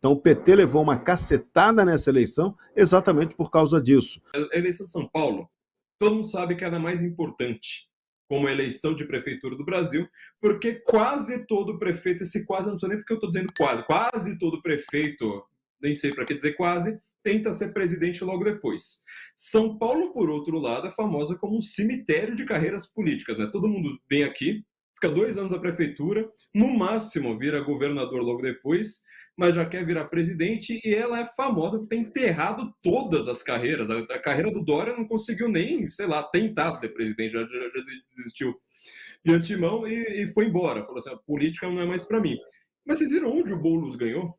Então o PT levou uma cacetada nessa eleição exatamente por causa disso. A eleição de São Paulo, todo mundo sabe que era a mais importante como eleição de prefeitura do Brasil, porque quase todo prefeito, esse quase, não sei nem porque eu estou dizendo quase todo prefeito, nem sei para que dizer quase, tenta ser presidente logo depois. São Paulo, por outro lado, é famosa como um cemitério de carreiras políticas, né? Todo mundo vem aqui, fica 2 anos na prefeitura, no máximo vira governador logo depois, mas já quer virar presidente, e ela é famosa por ter enterrado todas as carreiras. A carreira do Dória não conseguiu nem, sei lá, tentar ser presidente, já desistiu de antemão e foi embora. Falou assim, a política não é mais para mim. Mas vocês viram onde o Boulos ganhou?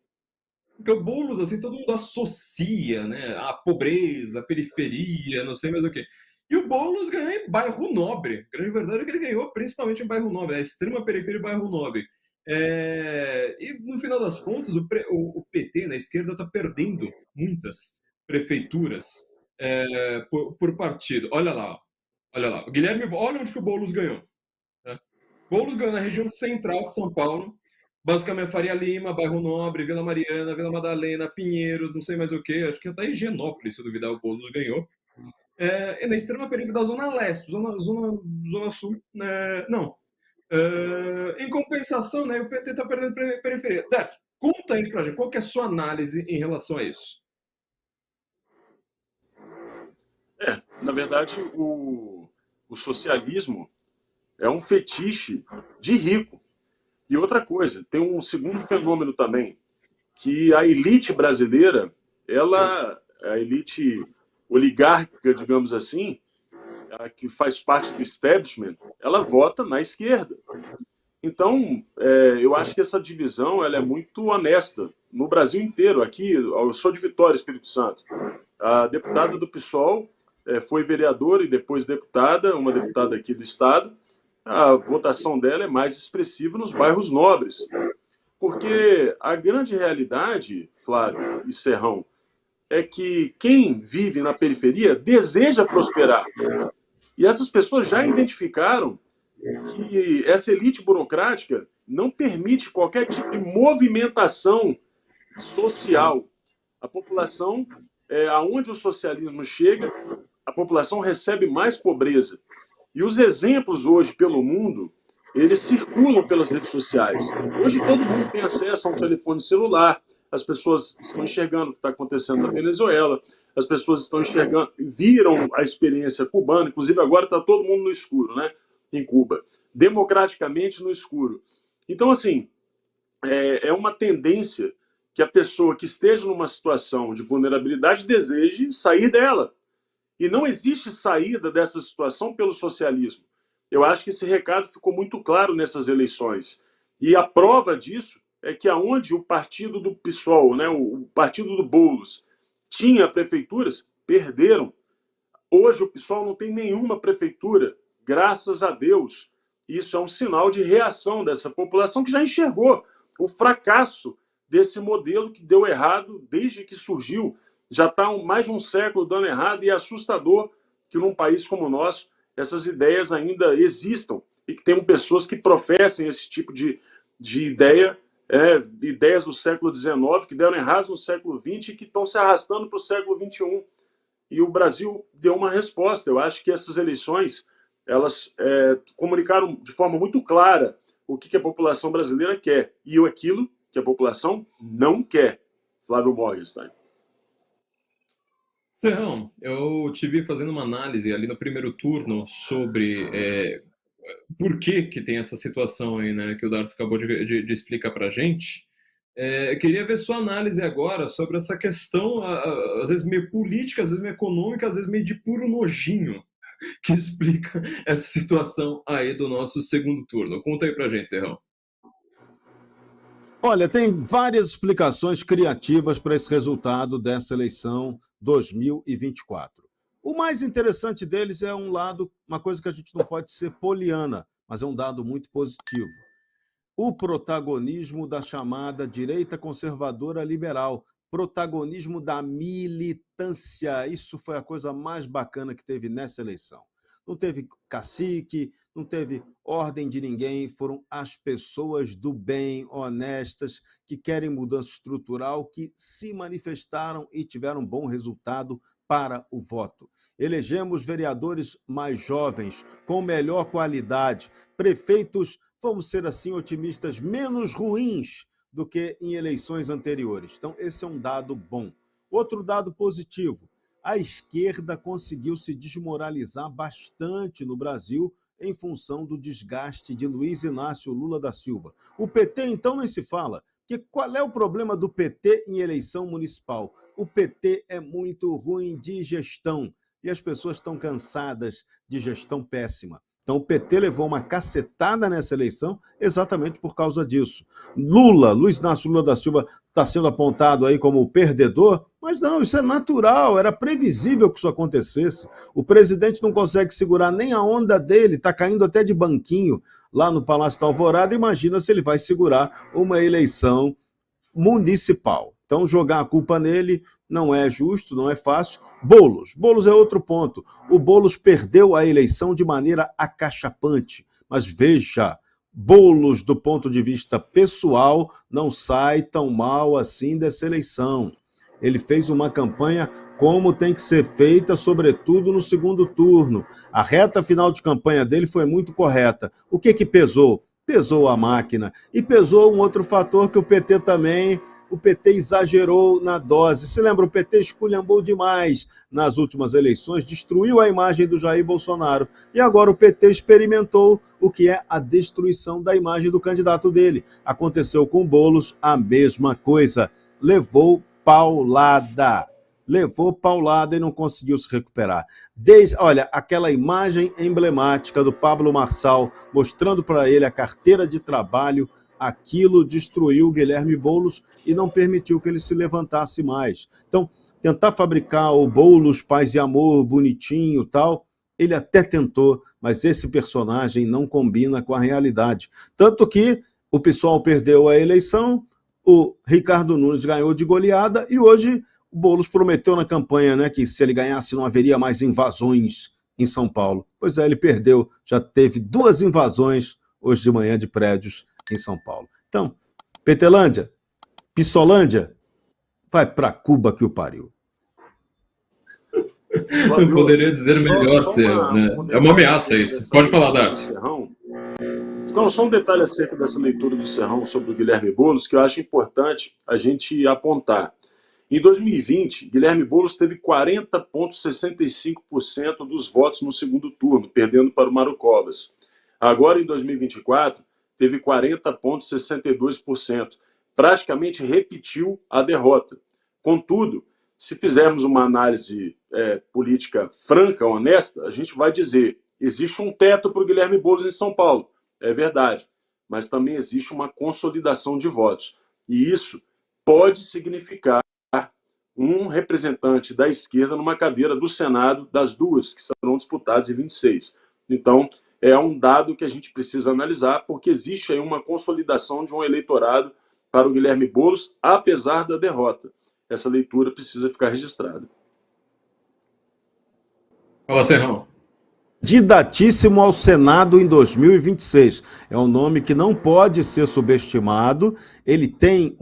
Porque o Boulos, assim, todo mundo associa, né, a pobreza, a periferia, não sei mais o quê. E o Boulos ganhou em bairro nobre. A grande verdade é que ele ganhou principalmente em bairro nobre, a extrema periferia e bairro nobre. E no final das contas, o PT, na esquerda, está perdendo muitas prefeituras por partido. Olha lá, olha lá. O Guilherme, olha onde que o Boulos ganhou. Né? Boulos ganhou na região central de São Paulo, basicamente Faria Lima, Bairro Nobre, Vila Mariana, Vila Madalena, Pinheiros, não sei mais o que, acho que até Higienópolis, se duvidar, o Boulos ganhou. Na extrema periferia da Zona Leste, Zona Sul, não. Em compensação, né, o PT está perdendo periferia. Décio, conta aí pra gente, qual que é a sua análise em relação a isso? Na verdade, o socialismo é um fetiche de rico. E outra coisa, tem um segundo fenômeno também, que a elite brasileira, a elite oligárquica, digamos assim, a que faz parte do establishment, ela vota na esquerda. Então, eu acho que essa divisão ela é muito honesta no Brasil inteiro. Aqui, eu sou de Vitória, Espírito Santo. A deputada do PSOL foi vereadora e depois deputada, uma deputada aqui do estado. A votação dela é mais expressiva nos bairros nobres. Porque a grande realidade, Flávio e Serrão, é que quem vive na periferia deseja prosperar. E essas pessoas já identificaram que essa elite burocrática não permite qualquer tipo de movimentação social. A população, aonde o socialismo chega, a população recebe mais pobreza. E os exemplos hoje pelo mundo, eles circulam pelas redes sociais. Hoje todo mundo tem acesso a um telefone celular, as pessoas estão enxergando o que está acontecendo na Venezuela, as pessoas estão enxergando, viram a experiência cubana, inclusive agora está todo mundo no escuro, né? Em Cuba, democraticamente no escuro. Então, assim, é uma tendência que a pessoa que esteja numa situação de vulnerabilidade deseje sair dela. E não existe saída dessa situação pelo socialismo. Eu acho que esse recado ficou muito claro nessas eleições. E a prova disso é que aonde o partido do PSOL, né, o partido do Boulos, tinha prefeituras, perderam. Hoje o PSOL não tem nenhuma prefeitura, graças a Deus. Isso é um sinal de reação dessa população que já enxergou o fracasso desse modelo que deu errado desde que surgiu. Já está mais de um século dando errado e é assustador que num país como o nosso essas ideias ainda existam e que tenham pessoas que professem esse tipo de ideia, ideias do século XIX que deram errado no século XX e que estão se arrastando para o século XXI. E o Brasil deu uma resposta. Eu acho que essas eleições elas comunicaram de forma muito clara o que a população brasileira quer e aquilo que a população não quer. Flávio Morgenstein. Serrão, eu te vi fazendo uma análise ali no primeiro turno sobre por que tem essa situação aí, né, que o Darcy acabou de explicar para a gente. Eu queria ver sua análise agora sobre essa questão, às vezes meio política, às vezes meio econômica, às vezes meio de puro nojinho, que explica essa situação aí do nosso segundo turno. Conta aí pra gente, Serrão. Olha, tem várias explicações criativas para esse resultado dessa eleição 2024. O mais interessante deles é uma coisa que a gente não pode ser poliana, mas é um dado muito positivo. O protagonismo da chamada direita conservadora liberal, protagonismo da militância. Isso foi a coisa mais bacana que teve nessa eleição. não teve cacique, não teve ordem de ninguém, foram as pessoas do bem, honestas, que querem mudança estrutural, que se manifestaram e tiveram bom resultado para o voto. Elegemos vereadores mais jovens, com melhor qualidade, prefeitos, vamos ser assim otimistas, menos ruins do que em eleições anteriores. Então, esse é um dado bom. Outro dado positivo, a esquerda conseguiu se desmoralizar bastante no Brasil em função do desgaste de Luiz Inácio Lula da Silva. O PT, então, nem se fala. Que qual é o problema do PT em eleição municipal? O PT é muito ruim de gestão e as pessoas estão cansadas de gestão péssima. Então, o PT levou uma cacetada nessa eleição exatamente por causa disso. Luiz Inácio Lula da Silva, está sendo apontado aí como o perdedor, mas não, isso é natural, era previsível que isso acontecesse. O presidente não consegue segurar nem a onda dele, está caindo até de banquinho lá no Palácio da Alvorada. Imagina se ele vai segurar uma eleição municipal. Então, jogar a culpa nele não é justo, não é fácil. Boulos é outro ponto. O Boulos perdeu a eleição de maneira acachapante. Mas veja, Boulos, do ponto de vista pessoal, não sai tão mal assim dessa eleição. Ele fez uma campanha como tem que ser feita, sobretudo no segundo turno. A reta final de campanha dele foi muito correta. O que pesou? Pesou a máquina. E pesou um outro fator que o PT também... O PT exagerou na dose. Se lembra, o PT esculhambou demais nas últimas eleições, destruiu a imagem do Jair Bolsonaro. E agora o PT experimentou o que é a destruição da imagem do candidato dele. Aconteceu com o Boulos a mesma coisa. Levou paulada e não conseguiu se recuperar. Olha, aquela imagem emblemática do Pablo Marçal mostrando para ele a carteira de trabalho, aquilo destruiu o Guilherme Boulos e não permitiu que ele se levantasse mais. Então, tentar fabricar o Boulos Paz e Amor, bonitinho e tal, ele até tentou, mas esse personagem não combina com a realidade. Tanto que o pessoal perdeu a eleição, o Ricardo Nunes ganhou de goleada e hoje o Boulos prometeu na campanha, né, que se ele ganhasse não haveria mais invasões em São Paulo. Pois é, ele perdeu, já teve 2 invasões hoje de manhã de prédios em São Paulo. Então, Petelândia, Pissolândia, vai para Cuba que o pariu. Eu poderia dizer melhor, né? É uma ameaça isso. Pode falar, Darcy. Então, só um detalhe acerca dessa leitura do Serrão sobre o Guilherme Boulos que eu acho importante a gente apontar. Em 2020, Guilherme Boulos teve 40,65% dos votos no segundo turno, perdendo para o Mauro Covas. Agora, em 2024, teve 40,62%. Praticamente repetiu a derrota. Contudo, se fizermos uma análise política franca, honesta, a gente vai dizer, existe um teto para o Guilherme Boulos em São Paulo. É verdade. Mas também existe uma consolidação de votos. E isso pode significar um representante da esquerda numa cadeira do Senado, das 2 que serão disputadas em 26. Então, é um dado que a gente precisa analisar, porque existe aí uma consolidação de um eleitorado para o Guilherme Boulos, apesar da derrota. Essa leitura precisa ficar registrada. Fala, Serrão. Candidatíssimo ao Senado em 2026. É um nome que não pode ser subestimado. Ele tem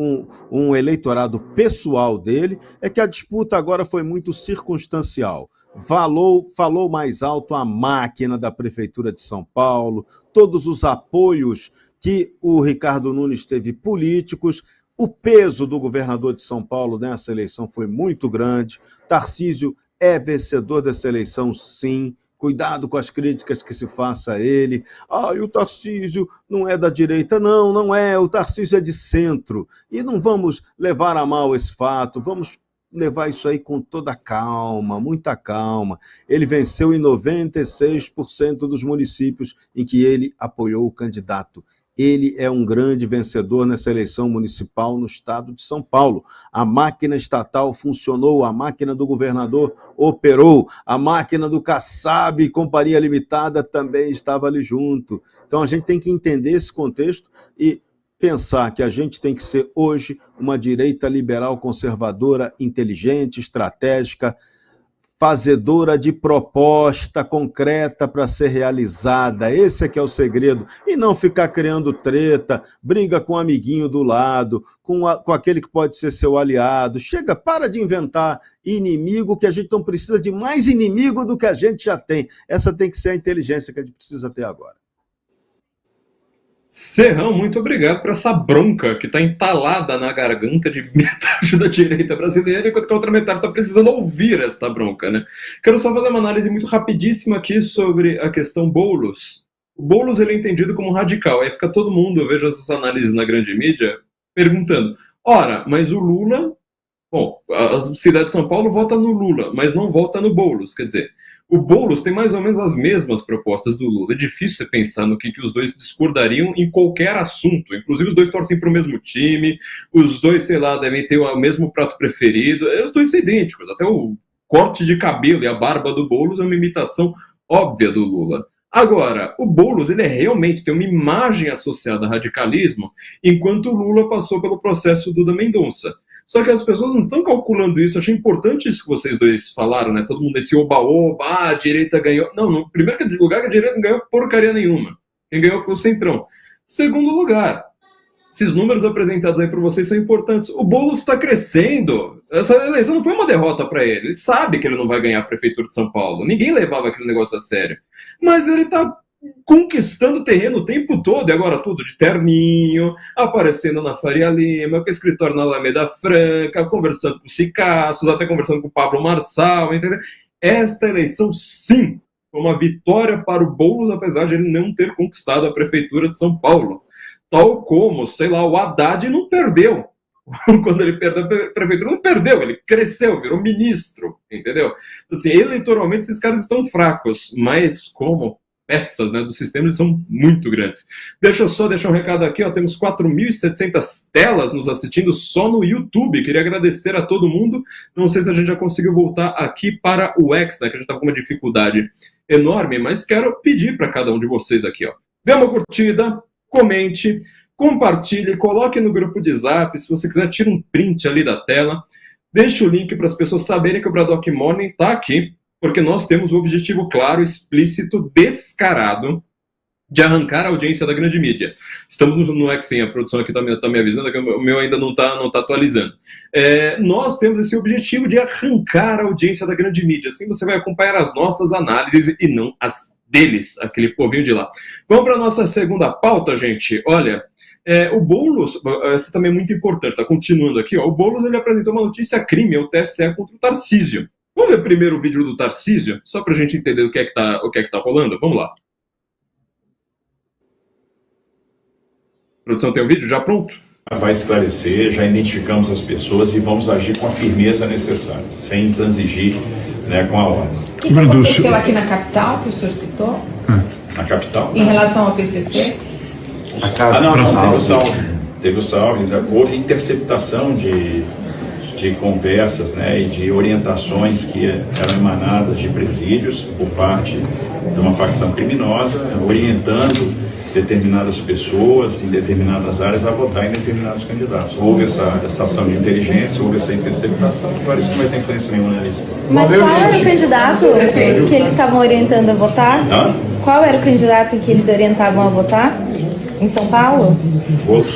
um eleitorado pessoal dele. É que a disputa agora foi muito circunstancial. Falou mais alto a máquina da Prefeitura de São Paulo, todos os apoios que o Ricardo Nunes teve políticos. O peso do governador de São Paulo nessa eleição foi muito grande. Tarcísio é vencedor dessa eleição, sim. Cuidado com as críticas que se faça a ele. E o Tarcísio não é da direita. Não, não é. O Tarcísio é de centro. E não vamos levar a mal esse fato. Vamos levar isso aí com toda calma, muita calma. Ele venceu em 96% dos municípios em que ele apoiou o candidato. Ele é um grande vencedor nessa eleição municipal no estado de São Paulo. A máquina estatal funcionou, a máquina do governador operou, a máquina do Kassab e Companhia Limitada também estava ali junto. Então a gente tem que entender esse contexto e pensar que a gente tem que ser hoje uma direita liberal conservadora, inteligente, estratégica, fazedora de proposta concreta para ser realizada. Esse é que é o segredo. E não ficar criando treta, briga com o amiguinho do lado, com aquele que pode ser seu aliado. Chega, para de inventar inimigo, que a gente não precisa de mais inimigo do que a gente já tem. Essa tem que ser a inteligência que a gente precisa ter agora. Serrão, muito obrigado por essa bronca que está entalada na garganta de metade da direita brasileira, enquanto que a outra metade está precisando ouvir esta bronca, né? Quero só fazer uma análise muito rapidíssima aqui sobre a questão Boulos. O Boulos, ele é entendido como radical, aí fica todo mundo, eu vejo essas análises na grande mídia, perguntando, ora, mas o Lula, bom, a cidade de São Paulo vota no Lula, mas não vota no Boulos, quer dizer, o Boulos tem mais ou menos as mesmas propostas do Lula. É difícil você pensar no que os dois discordariam em qualquer assunto. Inclusive, os dois torcem para o mesmo time, os dois, sei lá, devem ter o mesmo prato preferido. Os dois são idênticos. Até o corte de cabelo e a barba do Boulos é uma imitação óbvia do Lula. Agora, o Boulos, ele realmente tem uma imagem associada a radicalismo, enquanto o Lula passou pelo processo Duda Mendonça. Só que as pessoas não estão calculando isso. Eu achei importante isso que vocês dois falaram, né? Todo mundo nesse oba-oba, a direita ganhou. Não, no primeiro lugar que a direita não ganhou porcaria nenhuma. Quem ganhou foi o Centrão. Segundo lugar, esses números apresentados aí para vocês são importantes. O Boulos está crescendo. Essa eleição não foi uma derrota para ele. Ele sabe que ele não vai ganhar a prefeitura de São Paulo. Ninguém levava aquele negócio a sério. Mas ele está conquistando terreno o tempo todo, e agora tudo de terninho, aparecendo na Faria Lima, com o escritório na Alameda Franca, conversando com o Cicassos, até conversando com o Pablo Marçal, entendeu? Esta eleição, sim, foi uma vitória para o Boulos, apesar de ele não ter conquistado a prefeitura de São Paulo. Tal como, sei lá, o Haddad não perdeu. Quando ele perdeu a prefeitura, não perdeu, ele cresceu, virou ministro, entendeu? Assim, eleitoralmente esses caras estão fracos, mas como peças, né, do sistema, eles são muito grandes. Deixa eu só deixar um recado aqui, ó, temos 4.700 telas nos assistindo só no YouTube. Queria agradecer a todo mundo. Não sei se a gente já conseguiu voltar aqui para o X, né, que a gente estava com uma dificuldade enorme, mas quero pedir para cada um de vocês aqui, ó, dê uma curtida, comente, compartilhe, coloque no grupo de Zap, se você quiser, tira um print ali da tela, deixe o link para as pessoas saberem que o Braddock Morning está aqui, porque nós temos o objetivo claro, explícito, descarado, de arrancar a audiência da grande mídia. Estamos no Exen, a produção aqui está me avisando, que o meu ainda não tá atualizando. Nós temos esse objetivo de arrancar a audiência da grande mídia. Assim você vai acompanhar as nossas análises e não as deles, aquele povinho de lá. Vamos para a nossa segunda pauta, gente. Olha, o Boulos, essa também é muito importante, está continuando aqui, ó, o Boulos, ele apresentou uma notícia crime ao TSE contra o Tarcísio. Vamos ver primeiro o vídeo do Tarcísio, só para a gente entender o que é que tá rolando? Vamos lá. Produção, tem o vídeo já pronto? Vai esclarecer, já identificamos as pessoas e vamos agir com a firmeza necessária, sem transigir, né, com a ordem. O que aconteceu aqui na capital, que o senhor citou? Na capital? Em relação ao PCC? Não, teve o salve, houve interceptação de conversas, né, e de orientações que eram emanadas de presídios por parte de uma facção criminosa, orientando determinadas pessoas em determinadas áreas a votar em determinados candidatos. Houve essa ação de inteligência, houve essa interceptação, claro, isso não vai ter influência nenhuma na eleição. Mas qual era o candidato que eles estavam orientando a votar? Qual era o candidato que eles orientavam a votar? Em São Paulo? Outro.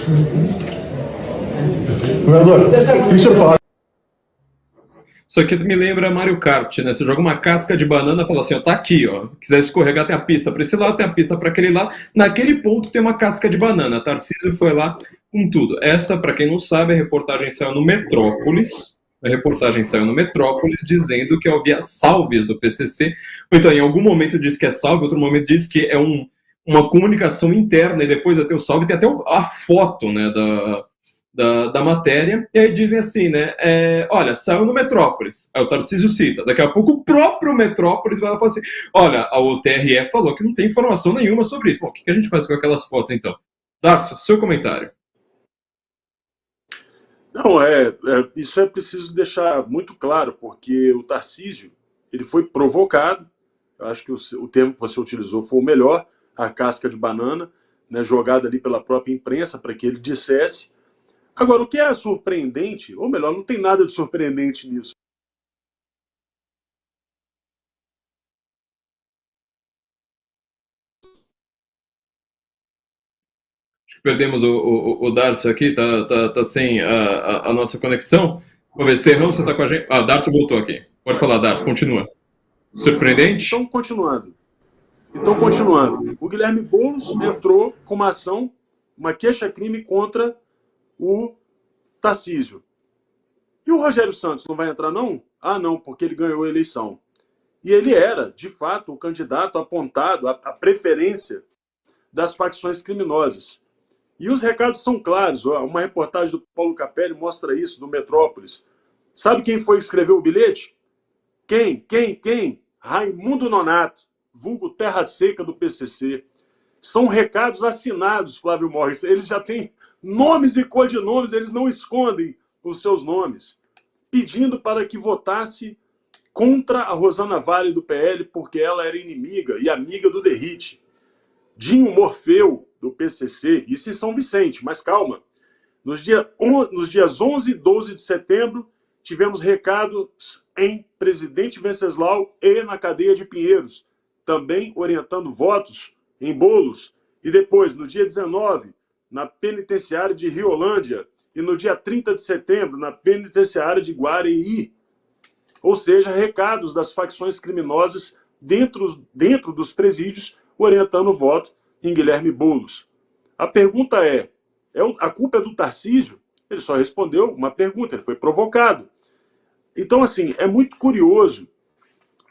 Governador, o que o senhor fala? Isso aqui me lembra Mario Kart, né? Você joga uma casca de banana e fala assim, ó, tá aqui, ó. Quiser escorregar, tem a pista para esse lado, tem a pista para aquele lado. Naquele ponto tem uma casca de banana. Tarcísio foi lá com tudo. Essa, para quem não sabe, a reportagem saiu no Metrópolis. A reportagem saiu no Metrópolis dizendo que havia salves do PCC. Então, em algum momento diz que é salve, outro momento diz que é uma comunicação interna, e depois vai ter o salve, tem até a foto, né, da matéria, e aí dizem assim, né, olha, saiu no Metrópolis, aí o Tarcísio cita, daqui a pouco o próprio Metrópolis vai lá e fala assim, olha, o TRE falou que não tem informação nenhuma sobre isso. Bom, o que a gente faz com aquelas fotos, então? Darcio, seu comentário. Não, isso é preciso deixar muito claro, porque o Tarcísio, ele foi provocado, eu acho que o termo que você utilizou foi o melhor, a casca de banana, né, jogada ali pela própria imprensa para que ele dissesse. Agora, o que é surpreendente, ou melhor, não tem nada de surpreendente nisso. perdemos o Darcy aqui, tá sem a nossa conexão. Vamos ver, Serrão, você está com a gente? Ah, Darcy voltou aqui. Pode falar, Darcy, continua. Surpreendente? Então, continuando. O Guilherme Boulos entrou com uma ação, uma queixa-crime contra o Tarcísio. E o Rogério Santos não vai entrar, não? Ah, não, porque ele ganhou a eleição. E ele era, de fato, o candidato apontado, a preferência das facções criminosas. E os recados são claros. Uma reportagem do Paulo Capelli mostra isso, do Metrópolis. Sabe quem foi que escreveu o bilhete? Quem? Raimundo Nonato, vulgo Terra Seca do PCC. São recados assinados, Flávio Morris. Eles já têm nomes e codinomes, eles não escondem os seus nomes. Pedindo para que votasse contra a Rosana Vale do PL, porque ela era inimiga e amiga do Derrite. Dinho Morfeu, do PCC, isso em São Vicente, mas calma. Nos dias 11 e 12 de setembro, tivemos recados em Presidente Venceslau e na cadeia de Pinheiros, também orientando votos em Boulos. E depois, no dia 19, na penitenciária de Riolândia, e no dia 30 de setembro, na penitenciária de Guareí. Ou seja, recados das facções criminosas dentro dos presídios, orientando o voto em Guilherme Boulos. A pergunta a culpa é do Tarcísio? Ele só respondeu uma pergunta, ele foi provocado. Então, assim, é muito curioso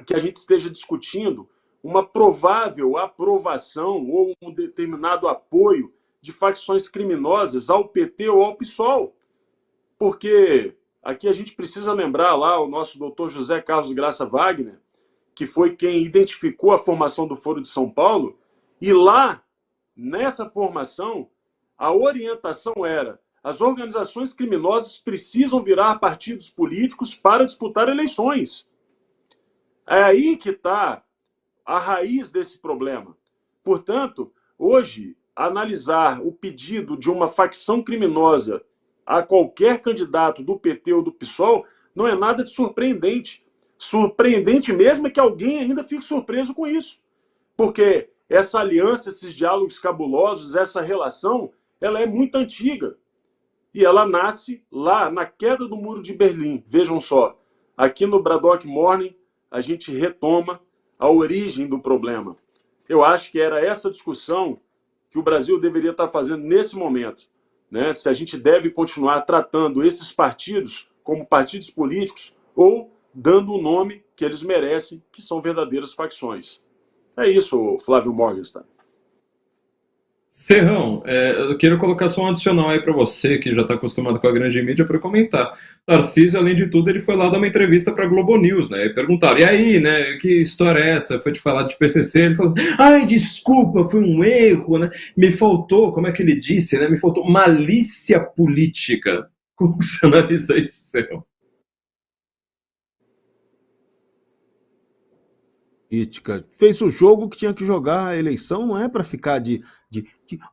que a gente esteja discutindo uma provável aprovação ou um determinado apoio de facções criminosas ao PT ou ao PSOL. Porque aqui a gente precisa lembrar lá o nosso doutor José Carlos Graça Wagner, que foi quem identificou a formação do Foro de São Paulo, e lá, nessa formação, a orientação era: as organizações criminosas precisam virar partidos políticos para disputar eleições. É aí que está a raiz desse problema. Portanto, hoje, analisar o pedido de uma facção criminosa a qualquer candidato do PT ou do PSOL não é nada de surpreendente. Surpreendente mesmo é que alguém ainda fique surpreso com isso. Porque essa aliança, esses diálogos cabulosos, essa relação, ela é muito antiga. E ela nasce lá na queda do Muro de Berlim. Vejam só, aqui no Braddock Morning a gente retoma a origem do problema. Eu acho que era essa discussão que o Brasil deveria estar fazendo nesse momento, né? Se a gente deve continuar tratando esses partidos como partidos políticos ou dando o nome que eles merecem, que são verdadeiras facções. É isso, Flávio Morgenstern. Serrão, eu quero colocar só um adicional aí para você, que já está acostumado com a grande mídia, para comentar. Tarcísio, além de tudo, ele foi lá dar uma entrevista para a Globo News, né? E perguntaram, e aí, né, que história é essa? Foi de falar de PCC, ele falou, ai, desculpa, foi um erro, né? Me faltou, como é que ele disse, né? Me faltou malícia política. Como você analisa isso, Serrão? Política. Fez o jogo que tinha que jogar. A eleição não é para ficar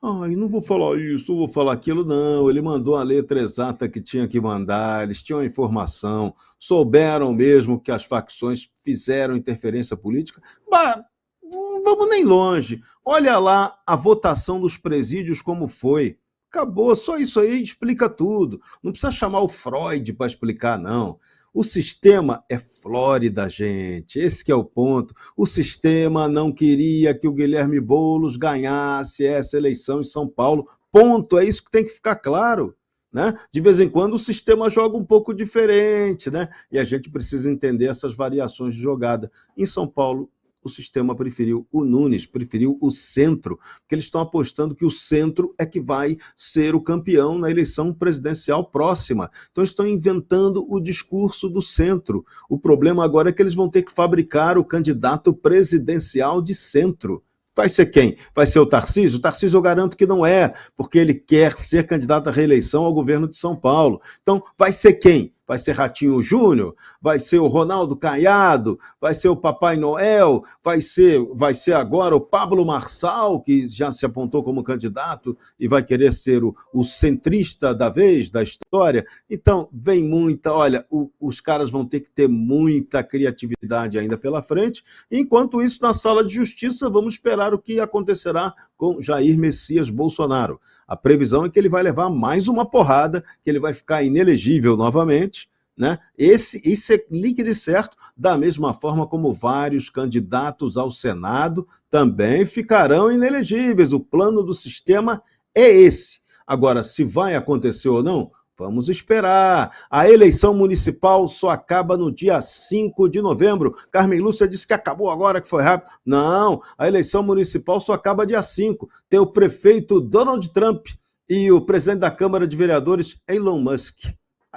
ai, não vou falar isso, não vou falar aquilo, não. Ele mandou a letra exata que tinha que mandar, eles tinham a informação, souberam mesmo que as facções fizeram interferência política. Mas não vamos nem longe. Olha lá a votação dos presídios como foi. Acabou, só isso aí explica tudo. Não precisa chamar o Freud para explicar, não. O sistema é Flórida, gente. Esse que é o ponto. O sistema não queria que o Guilherme Boulos ganhasse essa eleição em São Paulo. Ponto. É isso que tem que ficar claro, né? De vez em quando o sistema joga um pouco diferente, né? E a gente precisa entender essas variações de jogada. Em São Paulo, o sistema preferiu o Nunes, preferiu o centro, porque eles estão apostando que o centro é que vai ser o campeão na eleição presidencial próxima. Então estão inventando o discurso do centro. O problema agora é que eles vão ter que fabricar o candidato presidencial de centro. Vai ser quem? Vai ser o Tarcísio? O Tarcísio eu garanto que não é, porque ele quer ser candidato à reeleição ao governo de São Paulo. Então vai ser quem? Vai ser Ratinho Júnior? Vai ser o Ronaldo Caiado? Vai ser o Papai Noel? Vai ser agora o Pablo Marçal, que já se apontou como candidato e vai querer ser o centrista da vez, da história? Então, vem muita... Olha, os caras vão ter que ter muita criatividade ainda pela frente. Enquanto isso, na sala de justiça, vamos esperar o que acontecerá com Jair Messias Bolsonaro. A previsão é que ele vai levar mais uma porrada, que ele vai ficar inelegível novamente, né? Isso é líquido e certo, da mesma forma como vários candidatos ao Senado também ficarão inelegíveis. O plano do sistema é esse. Agora, se vai acontecer ou não, vamos esperar. A eleição municipal só acaba no dia 5 de novembro. Carmen Lúcia disse que acabou agora, que foi rápido. Não, a eleição municipal só acaba dia 5. Tem o prefeito Donald Trump e o presidente da Câmara de Vereadores, Elon Musk.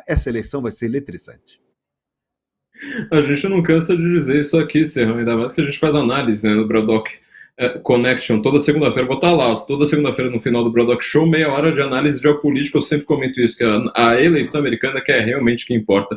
Essa eleição vai ser eletrizante. A gente não cansa de dizer isso aqui, Serrão, ainda mais que a gente faz análise, né, no Braddock Connection. Toda segunda-feira, vou estar lá, toda segunda-feira no final do Braddock Show, meia hora de análise geopolítica. Eu sempre comento isso, que a eleição americana que é realmente o que importa.